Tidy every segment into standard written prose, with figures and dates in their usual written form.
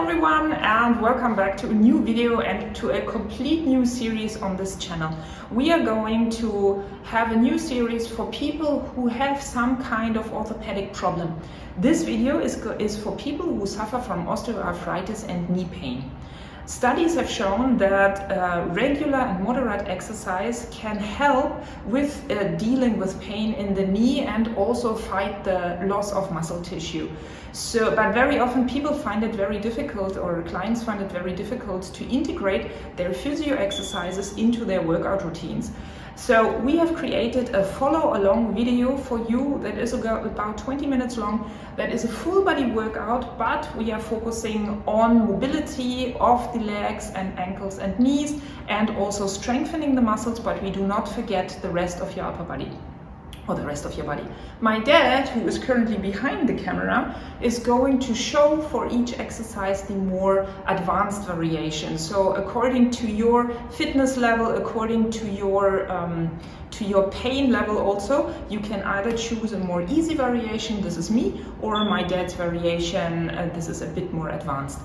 everyone, and welcome back to a new video and to a complete new series on this channel. We are going to have a new series for people who have some kind of orthopedic problem. This video is for people who suffer from osteoarthritis and knee pain. Studies have shown that regular and moderate exercise can help with dealing with pain in the knee and also fight the loss of muscle tissue. But very often people find it very difficult, or clients find it very difficult to integrate their physio exercises into their workout routines. So we have created a follow-along video for you that is about 20 minutes long. That is a full body workout, but we are focusing on mobility of the legs and ankles and knees, and also strengthening the muscles, but we do not forget the rest of your upper body. Or the rest of your body. My dad, who is currently behind the camera, is going to show for each exercise the more advanced variation. So according to your fitness level, according to your pain level also, you can either choose a more easy variation, this is me, or my dad's variation, this is a bit more advanced.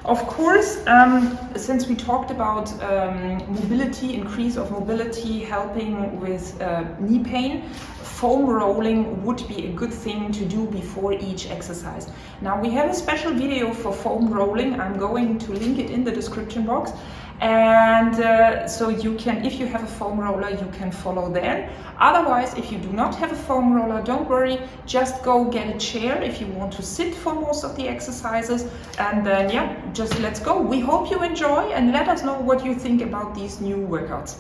Of course, since we talked about mobility, increase of mobility, helping with knee pain, foam rolling would be a good thing to do before each exercise. Now we have a special video for foam rolling. I'm going to link it in the description box. And so you can, if you have a foam roller, you can follow there. Otherwise, if you do not have a foam roller, don't worry, just go get a chair if you want to sit for most of the exercises. And then, yeah, just let's go. We hope you enjoy, and let us know what you think about these new workouts.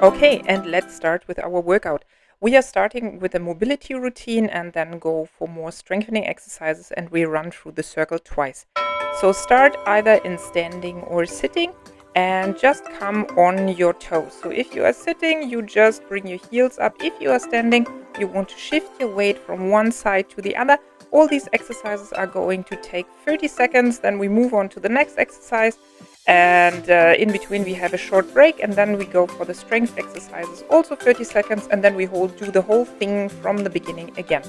Okay, and let's start with our workout. We are starting with a mobility routine and then go for more strengthening exercises, and we run through the circle twice. So start either in standing or sitting and just come on your toes. So if you are sitting, you just bring your heels up. If you are standing, you want to shift your weight from one side to the other. All these exercises are going to take 30 seconds. Then we move on to the next exercise. And in between we have a short break, and then we go for the strength exercises, also 30 seconds, and then we do the whole thing from the beginning again.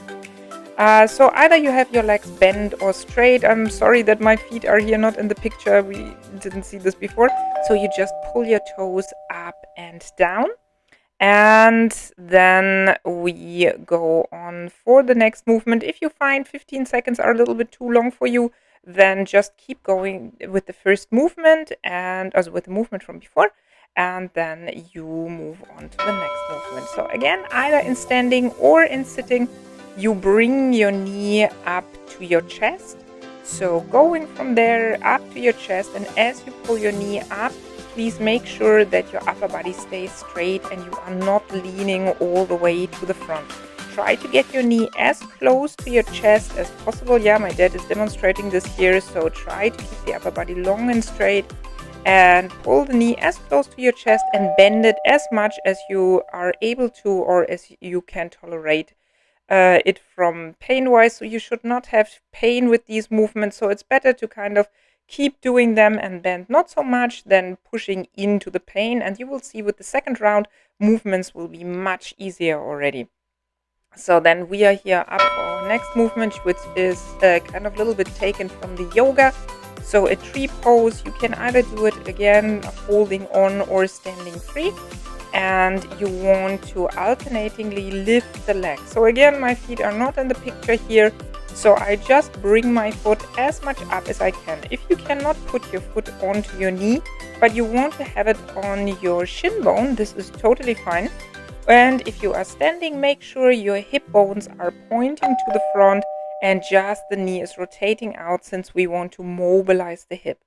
So either you have your legs bent or straight. I'm sorry that my feet are here not in the picture, we didn't see this before. So you just pull your toes up and down, and then we go on for the next movement. If you find 15 seconds are a little bit too long for you, then just keep going with the first movement, and also with the movement from before, and then you move on to the next movement. So again, either in standing or in sitting, you bring your knee up to your chest. So going from there up to your chest, and as you pull your knee up, please make sure that your upper body stays straight and you are not leaning all the way to the front. Try to get your knee as close to your chest as possible. Yeah, my dad is demonstrating this here, so try to keep the upper body long and straight, and pull the knee as close to your chest and bend it as much as you are able to, or as you can tolerate it from pain-wise. So you should not have pain with these movements, so it's better to kind of keep doing them and bend not so much than pushing into the pain. And you will see with the second round, movements will be much easier already. So then we are here up for our next movement, which is kind of a little bit taken from the yoga. So a tree pose, you can either do it again holding on or standing free, and you want to alternatingly lift the legs. So again, my feet are not in the picture here, so I just bring my foot as much up as I can. If you cannot put your foot onto your knee, but you want to have it on your shin bone, this is totally fine. And if you are standing, make sure your hip bones are pointing to the front and just the knee is rotating out, since we want to mobilize the hip.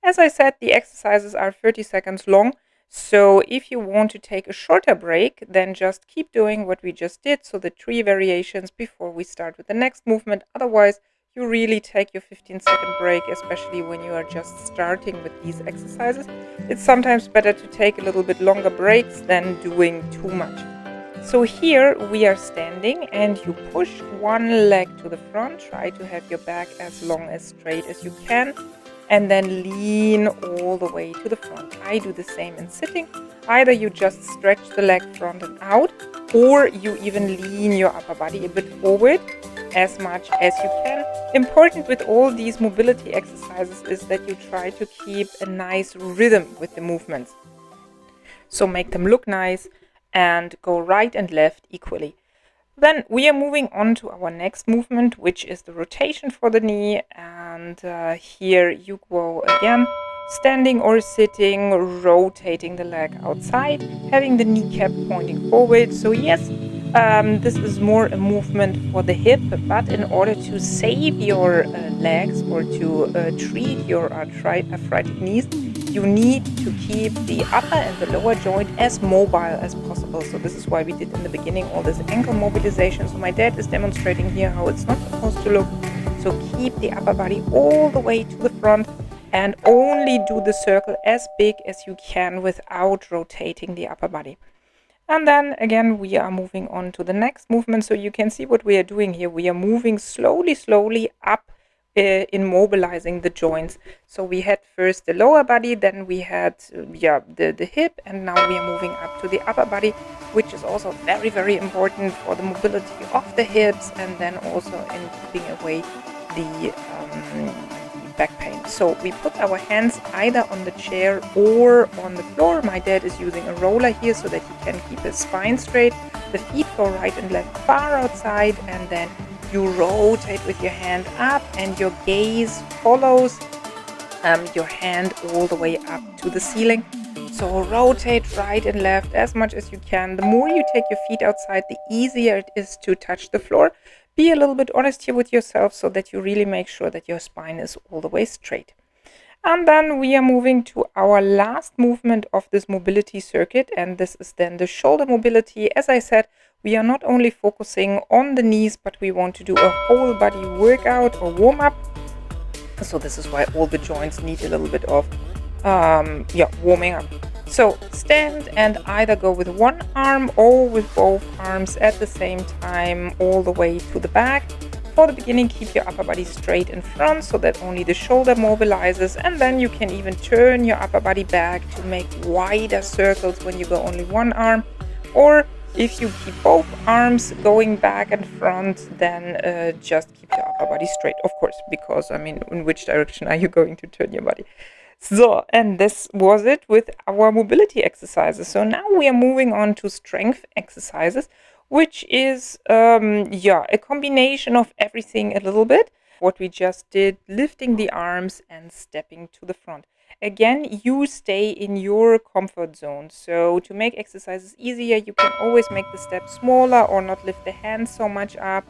As I said, the exercises are 30 seconds long. So if you want to take a shorter break, then just keep doing what we just did. So the 3 variations before we start with the next movement. Otherwise, you really take your 15-second break, especially when you are just starting with these exercises. It's sometimes better to take a little bit longer breaks than doing too much. So here we are standing and you push one leg to the front, try to have your back as long as straight as you can, and then lean all the way to the front. I do the same in sitting. Either you just stretch the leg front and out, or you even lean your upper body a bit forward as much as you can. Important with all these mobility exercises is that you try to keep a nice rhythm with the movements. So make them look nice and go right and left equally. Then we are moving on to our next movement, which is the rotation for the knee. And here you go again, standing or sitting, rotating the leg outside, having the kneecap pointing forward. So yes, this is more a movement for the hip, but in order to save your legs or to treat your arthritic knees, you need to keep the upper and the lower joint as mobile as possible. So this is why we did in the beginning all this ankle mobilization. So my dad is demonstrating here how it's not supposed to look. So keep the upper body all the way to the front and only do the circle as big as you can without rotating the upper body. And then again, we are moving on to the next movement. So you can see what we are doing here. We are moving slowly up in mobilizing the joints. So we had first the lower body, then we had the hip, and now we are moving up to the upper body, which is also very important for the mobility of the hips and then also in keeping away the back pain. So we put our hands either on the chair or on the floor. My dad is using a roller here so that he can keep his spine straight. The feet go right and left far outside, and then you rotate with your hand up and your gaze follows your hand all the way up to the ceiling. So rotate right and left as much as you can. The more you take your feet outside, the easier it is to touch the floor. Be a little bit honest here with yourself so that you really make sure that your spine is all the way straight. And then we are moving to our last movement of this mobility circuit, and this is then the shoulder mobility. As I said, we are not only focusing on the knees, but we want to do a whole body workout or warm up. So this is why all the joints need a little bit of warming up. So stand and either go with one arm or with both arms at the same time all the way to the back. For the beginning, keep your upper body straight in front so that only the shoulder mobilizes, and then you can even turn your upper body back to make wider circles when you go only one arm. Or if you keep both arms going back and front, then just keep your upper body straight, of course, because I mean, in which direction are you going to turn your body? So, and this was it with our mobility exercises. So now we are moving on to strength exercises, which is a combination of everything a little bit. What we just did, lifting the arms and stepping to the front. Again, you stay in your comfort zone. So to make exercises easier, you can always make the step smaller or not lift the hands so much up.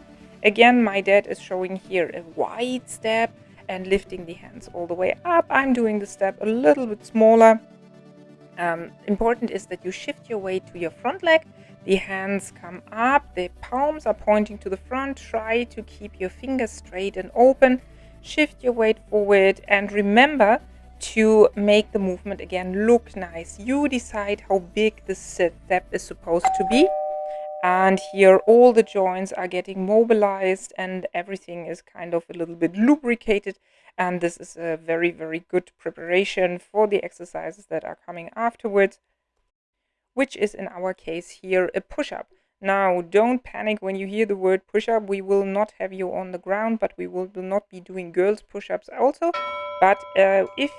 Again, my dad is showing here a wide step and lifting the hands all the way up. I'm doing the step a little bit smaller. Important is that you shift your weight to your front leg. The hands come up, the palms are pointing to the front. Try to keep your fingers straight and open. Shift your weight forward and remember to make the movement again look nice. You decide how big the step is supposed to be. And here all the joints are getting mobilized and everything is kind of a little bit lubricated. And this is a very good preparation for the exercises that are coming afterwards, which is in our case here a push-up. Now, don't panic when you hear the word push-up. We will not have you on the ground, but we will not be doing girls push-ups also. But if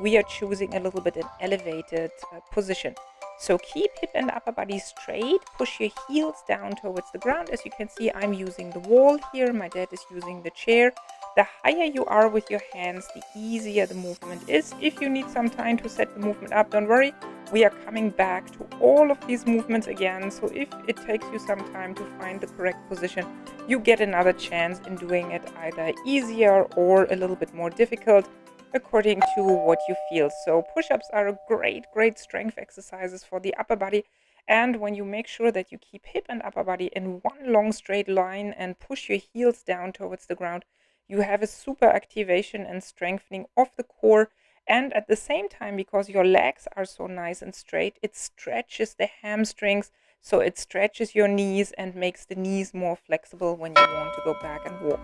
we are choosing a little bit an elevated position. So keep hip and upper body straight, push your heels down towards the ground. As you can see, I'm using the wall here, my dad is using the chair. The higher you are with your hands, the easier the movement is. If you need some time to set the movement up, don't worry. We are coming back to all of these movements again. So if it takes you some time to find the correct position, you get another chance in doing it either easier or a little bit more difficult, according to what you feel. So push-ups are a great strength exercises for the upper body. And when you make sure that you keep hip and upper body in one long straight line and push your heels down towards the ground, you have a super activation and strengthening of the core. And at the same time, because your legs are so nice and straight, it stretches the hamstrings. So it stretches your knees and makes the knees more flexible when you want to go back and walk.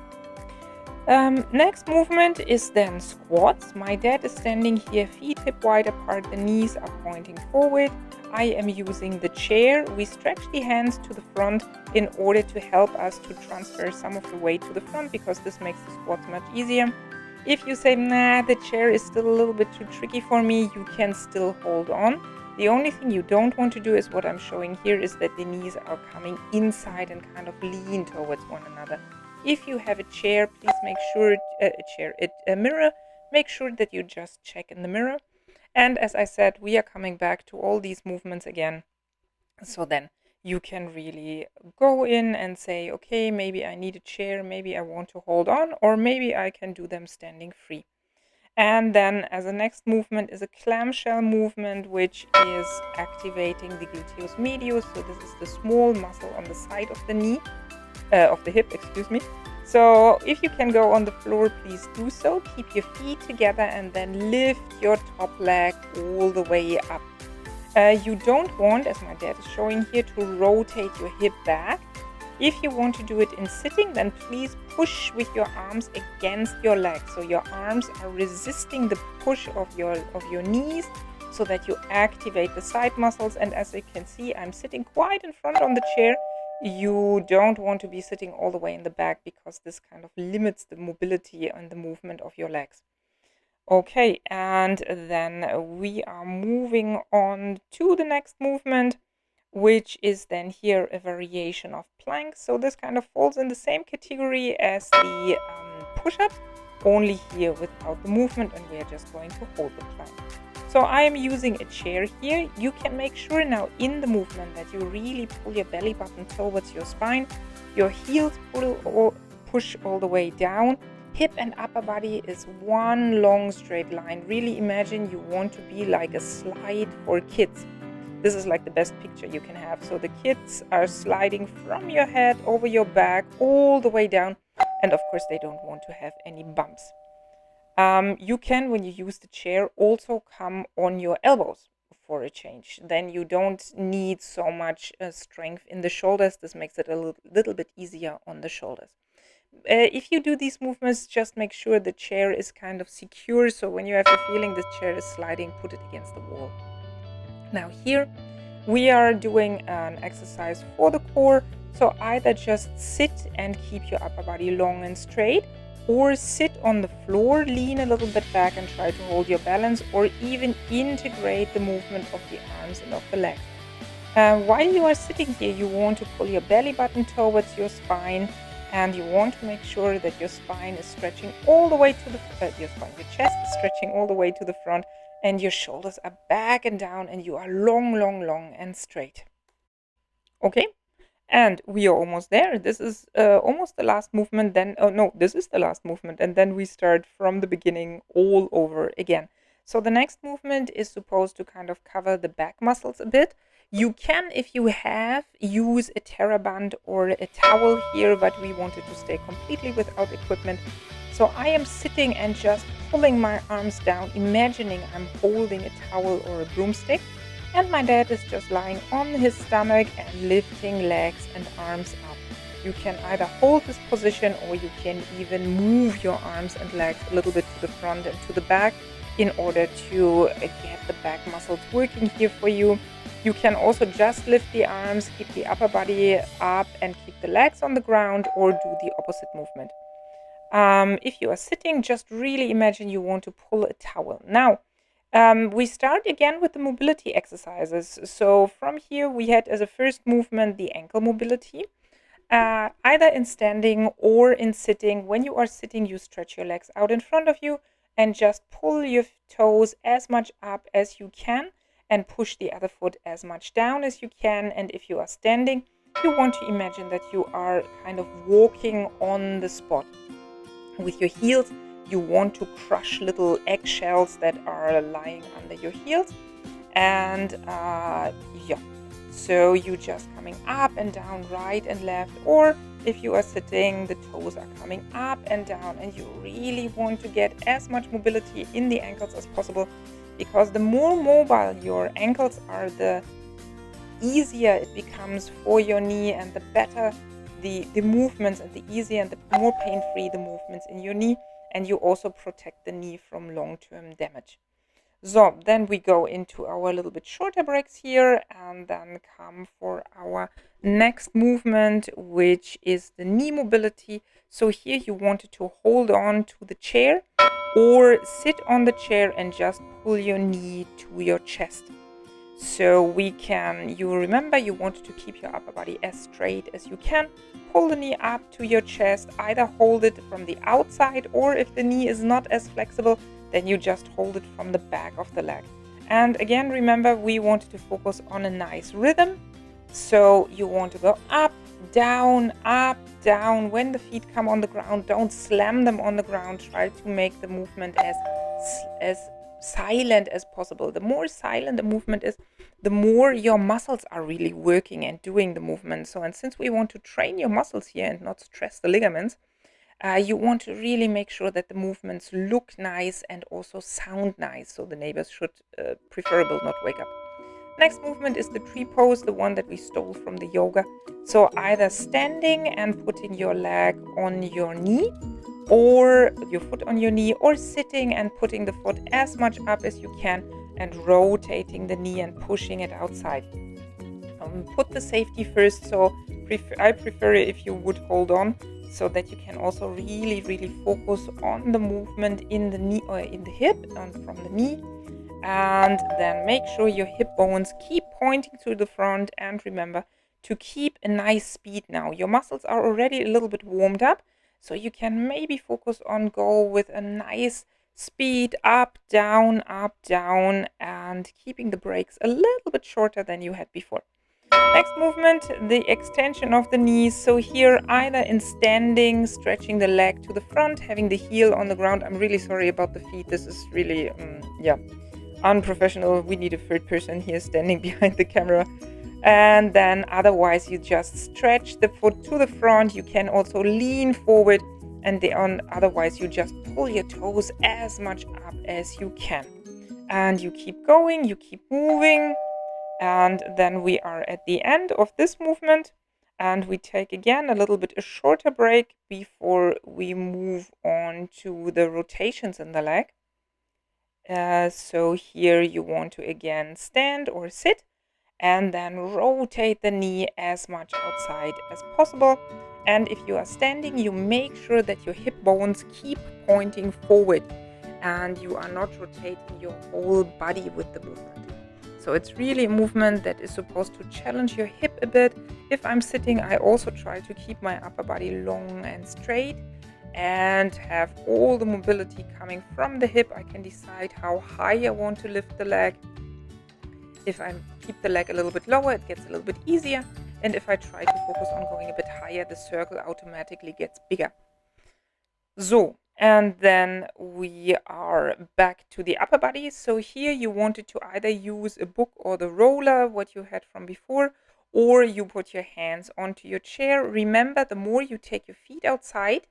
Next movement is then squats. My dad is standing here, feet hip wide apart, the knees are pointing forward. I am using the chair. We stretch the hands to the front in order to help us to transfer some of the weight to the front, because this makes the squats much easier. If you say, nah, the chair is still a little bit too tricky for me, you can still hold on. The only thing you don't want to do is what I'm showing here, is that the knees are coming inside and kind of lean towards one another. If you have a chair, please make sure, a mirror, make sure that you just check in the mirror. And as I said, we are coming back to all these movements again. So then you can really go in and say, okay, maybe I need a chair, maybe I want to hold on, or maybe I can do them standing free. And then as a next movement is a clamshell movement, which is activating the gluteus medius. So this is the small muscle on the side of the knee, of the hip, excuse me. So if you can go on the floor, please do so. Keep your feet together and then lift your top leg all the way up. You don't want, as my dad is showing here, to rotate your hip back. If you want to do it in sitting, then please push with your arms against your legs. So your arms are resisting the push of your knees, so that you activate the side muscles. And as you can see, I'm sitting quite in front on the chair. You don't want to be sitting all the way in the back, because this kind of limits the mobility and the movement of your legs. Okay, and then we are moving on to the next movement, which is then here a variation of plank. So this kind of falls in the same category as the push-up, only here without the movement, and we are just going to hold the plank. So I am using a chair here. You can make sure now in the movement that you really pull your belly button towards your spine. Your heels push all the way down. Hip and upper body is one long straight line. Really imagine you want to be like a slide for kids. This is like the best picture you can have. So the kids are sliding from your head over your back all the way down. And of course they don't want to have any bumps. You can, when you use the chair, also come on your elbows for a change. Then you don't need so much strength in the shoulders. This makes it a little bit easier on the shoulders. If you do these movements, just make sure the chair is kind of secure. So when you have the feeling the chair is sliding, put it against the wall. Now here we are doing an exercise for the core. So either just sit and keep your upper body long and straight, or sit on the floor, lean a little bit back and try to hold your balance, or even integrate the movement of the arms and of the legs. While you are sitting here, you want to pull your belly button towards your spine, and you want to make sure that your spine is stretching all the way to the your chest is stretching all the way to the front, and your shoulders are back and down, and you are long and straight. Okay. And we are almost there. This is almost the last movement. Then, oh no, this is the last movement. And then we start from the beginning all over again. So the next movement is supposed to kind of cover the back muscles a bit. You can, if you have, use a TheraBand or a towel here, but we wanted to stay completely without equipment. So I am sitting and just pulling my arms down, imagining I'm holding a towel or a broomstick. And my dad is just lying on his stomach and lifting legs and arms up. You can either hold this position, or you can even move your arms and legs a little bit to the front and to the back in order to get the back muscles working here for you. You can also just lift the arms, keep the upper body up and keep the legs on the ground, or do the opposite movement. If you are sitting, just really imagine you want to pull a towel. Now, we start again with the mobility exercises. So from here we had as a first movement the ankle mobility, either in standing or in sitting. When you are sitting, you stretch your legs out in front of you and just pull your toes as much up as you can and push the other foot as much down as you can. And if you are standing, you want to imagine that you are kind of walking on the spot. With your heels, you want to crush little eggshells that are lying under your heels. And so you just coming up and down, right and left. Or if you are sitting, the toes are coming up and down, and you really want to get as much mobility in the ankles as possible, because the more mobile your ankles are, the easier it becomes for your knee and the better the movements and the easier and the more pain-free the movements in your knee, and you also protect the knee from long-term damage. So then we go into our little bit shorter breaks here and then come for our next movement, which is the knee mobility. So here you wanted to hold on to the chair or sit on the chair and just pull your knee to your chest. So you remember you want to keep your upper body as straight as you can. Pull the knee up to your chest, either hold it from the outside, or if the knee is not as flexible, then you just hold it from the back of the leg. And again, remember, we wanted to focus on a nice rhythm. So you want to go up, down, up, down. When the feet come on the ground, don't slam them on the ground. Try to make the movement as silent as possible. The more silent the movement is, the more your muscles are really working and doing the movement. So, and since we want to train your muscles here and not stress the ligaments, you want to really make sure that the movements look nice and also sound nice. So the neighbors should preferably not wake up. Next movement is the tree pose, the one that we stole from the yoga. So either standing and putting your leg on your knee, or your foot on your knee, or sitting and putting the foot as much up as you can and rotating the knee and pushing it outside. Put the safety first, so I prefer it if you would hold on, so that you can also really focus on the movement in the knee or in the hip and from the knee. And then make sure your hip bones keep pointing to the front, and remember to keep a nice speed now. Your muscles are already a little bit warmed up, so you can maybe focus on go with a nice speed up, down, and keeping the breaks a little bit shorter than you had before. Next movement, the extension of the knees. So here, either in standing, stretching the leg to the front, having the heel on the ground. I'm really sorry about the feet. This is really, unprofessional. We need a third person here standing behind the camera. And then otherwise you just stretch the foot to the front. You can also lean forward, and otherwise you just pull your toes as much up as you can. And you keep going, you keep moving. And then we are at the end of this movement, and we take again a little bit a shorter break before we move on to the rotations in the leg. So here you want to again stand or sit and then rotate the knee as much outside as possible. And if you are standing, you make sure that your hip bones keep pointing forward and you are not rotating your whole body with the movement. So it's really a movement that is supposed to challenge your hip a bit. If I'm sitting, I also try to keep my upper body long and straight and have all the mobility coming from the hip. I can decide how high I want to lift the leg. If I keep the leg a little bit lower, it gets a little bit easier. And if I try to focus on going a bit higher, the circle automatically gets bigger. So, and then we are back to the upper body. So here you wanted to either use a book or the roller, what you had from before, or you put your hands onto your chair. Remember, the more you take your feet outside,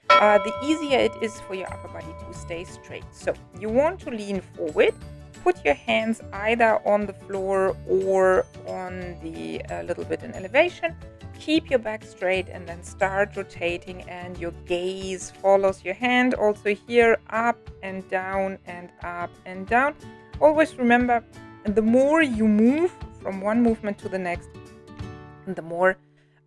the easier it is for your upper body to stay straight. So you want to lean forward, put your hands either on the floor or on the little bit in elevation. Keep your back straight and then start rotating, and your gaze follows your hand. Also here, up and down and up and down. Always remember, the more you move from one movement to the next, the more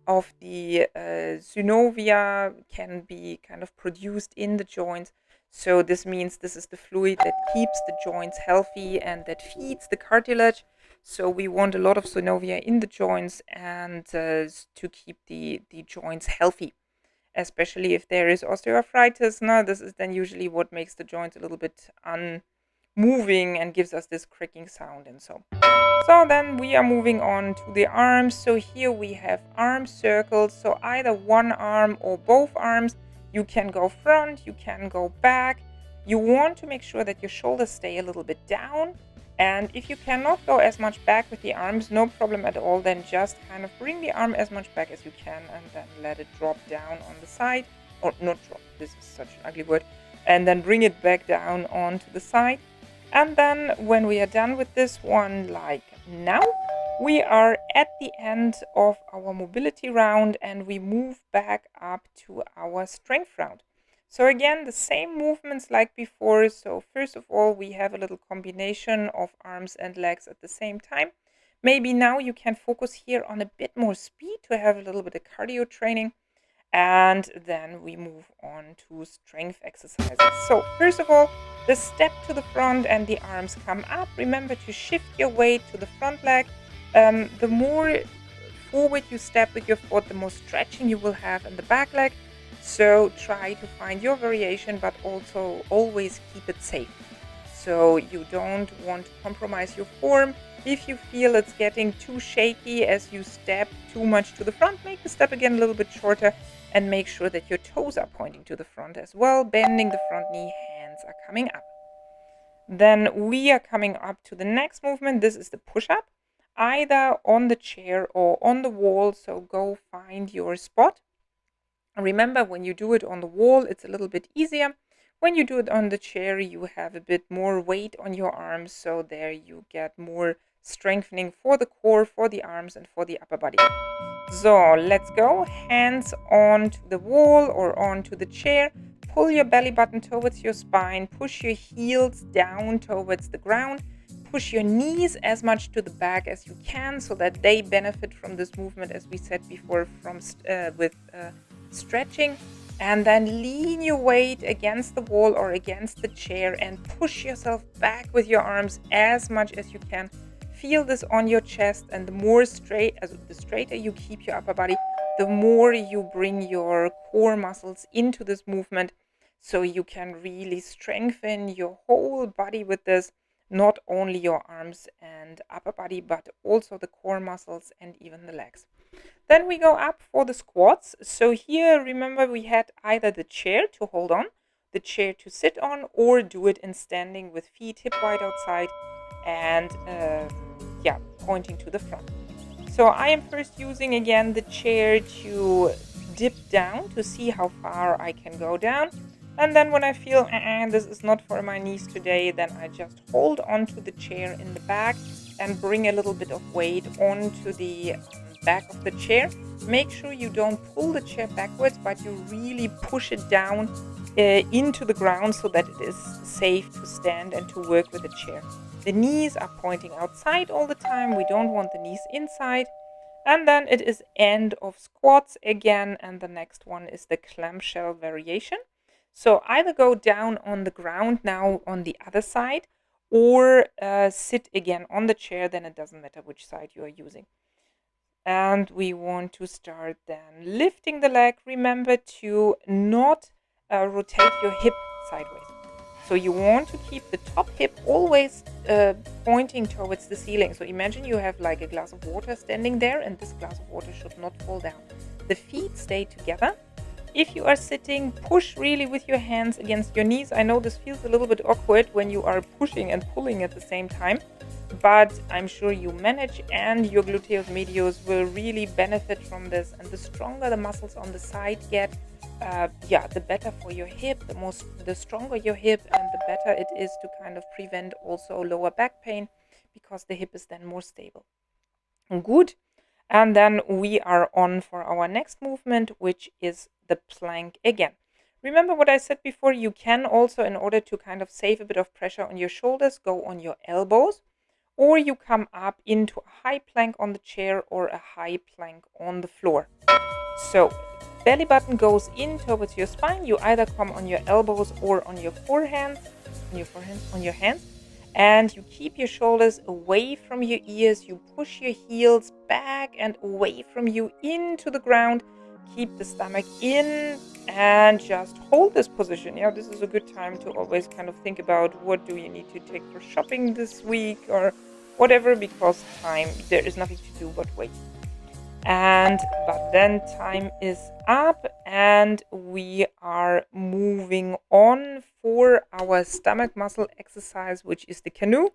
of the synovia can be kind of produced in the joints. So this means this is the fluid that keeps the joints healthy and that feeds the cartilage. So we want a lot of synovia in the joints and to keep the joints healthy, especially if there is osteoarthritis. Now, this is then usually what makes the joints a little bit unmoving and gives us this cracking sound and so. So then we are moving on to the arms. So here we have arm circles. So either one arm or both arms. You can go front, you can go back. You want to make sure that your shoulders stay a little bit down. And if you cannot go as much back with the arms, no problem at all. Then just kind of bring the arm as much back as you can and then let it drop down on the side. Or not drop, this is such an ugly word. And then bring it back down onto the side. And then when we are done with this one, like now, We are at the end of our mobility round and we move back up to our strength round. So again, the same movements like before. So first of all, we have a little combination of arms and legs at the same time. Maybe now you can focus here on a bit more speed to have a little bit of cardio training. And then we move on to strength exercises. So first of all, the step to the front and the arms come up. Remember to shift your weight to the front leg. The more forward you step with your foot, the more stretching you will have in the back leg. So try to find your variation, but also always keep it safe. So you don't want to compromise your form. If you feel it's getting too shaky as you step too much to the front, make the step again a little bit shorter and make sure that your toes are pointing to the front as well, bending the front knee, hands are coming up. Then we are coming up to the next movement. This is the push-up, either on the chair or on the wall. So go find your spot. Remember, when you do it on the wall, it's a little bit easier. When you do it on the chair, you have a bit more weight on your arms. So there you get more strengthening for the core, for the arms, and for the upper body. So let's go. Hands onto the wall or onto the chair. Pull your belly button towards your spine. Push your heels down towards the ground. Push your knees as much to the back as you can so that they benefit from this movement, as we said before, from stretching. And then lean your weight against the wall or against the chair and push yourself back with your arms as much as you can. Feel this on your chest, and the straighter you keep your upper body, the more you bring your core muscles into this movement, so you can really strengthen your whole body with this, not only your arms and upper body, but also the core muscles and even the legs. Then we go up for the squats. So here, remember, we had either the chair to hold on, the chair to sit on, or do it in standing with feet hip wide outside and pointing to the front. So I am first using again the chair to dip down to see how far I can go down. And then when I feel this is not for my knees today, then I just hold onto the chair in the back and bring a little bit of weight onto the back of the chair. Make sure you don't pull the chair backwards, but you really push it down into the ground so that it is safe to stand and to work with the chair. The knees are pointing outside all the time. We don't want the knees inside. And then it is end of squats again, and the next one is the clamshell variation. So either go down on the ground now on the other side, or sit again on the chair, then it doesn't matter which side you are using. And we want to start then lifting the leg. Remember to not rotate your hip sideways. So you want to keep the top hip always pointing towards the ceiling. So imagine you have like a glass of water standing there, and this glass of water should not fall down. The feet stay together. If you are sitting, push really with your hands against your knees. I know this feels a little bit awkward when you are pushing and pulling at the same time, but I'm sure you manage, and your gluteus medius will really benefit from this. And the stronger the muscles on the side get, the better for your hip. The stronger your hip, and the better it is to kind of prevent also lower back pain, because the hip is then more stable. Good. And then we are on for our next movement, which is the plank again. Remember what I said before, you can also, in order to kind of save a bit of pressure on your shoulders, go on your elbows, or you come up into a high plank on the chair or a high plank on the floor. So belly button goes in towards your spine. You either come on your elbows or on your hands, and you keep your shoulders away from your ears. You push your heels back and away from you into the ground. Keep the stomach in and just hold this position. Yeah, this is a good time to always kind of think about what do you need to take for shopping this week or whatever, because there is nothing to do but wait. But then time is up and we are moving on for our stomach muscle exercise, which is the canoe.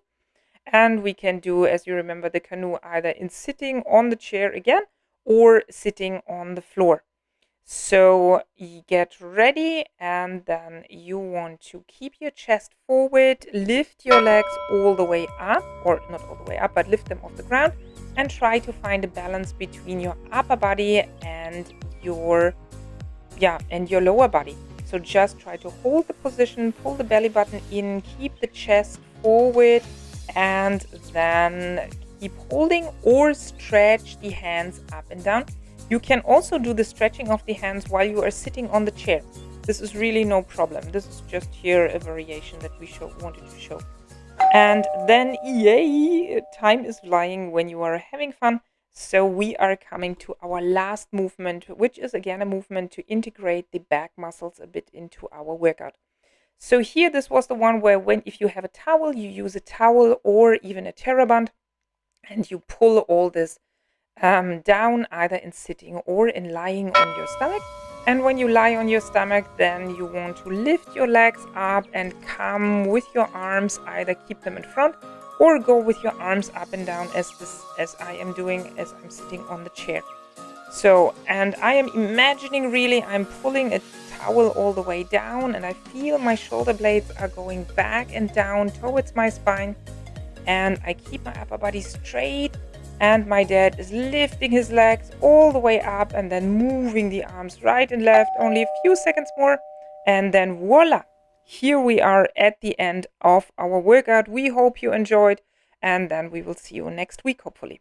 And we can do, as you remember, the canoe either in sitting on the chair again or sitting on the floor. So you get ready, and then you want to keep your chest forward, lift your legs all the way up, or not all the way up, but lift them off the ground. and try to find a balance between your upper body and your lower body. So just try to hold the position, pull the belly button in, keep the chest forward, and then keep holding or stretch the hands up and down. You can also do the stretching of the hands while you are sitting on the chair. This is really no problem. This is just here a variation that we wanted to show. And then, yay, time is flying when you are having fun. So we are coming to our last movement, which is again a movement to integrate the back muscles a bit into our workout. So here, this was the one where if you have a towel, you use a towel or even a TheraBand, and you pull all this down either in sitting or in lying on your stomach. And when you lie on your stomach, then you want to lift your legs up and come with your arms, either keep them in front or go with your arms up and down as I am doing as I'm sitting on the chair. So, and I am imagining really I'm pulling a towel all the way down, and I feel my shoulder blades are going back and down towards my spine, and I keep my upper body straight, and my dad is lifting his legs all the way up and then moving the arms right and left. Only a few seconds more, and then voila, here we are at the end of our workout. We hope you enjoyed, and then we will see you next week, hopefully.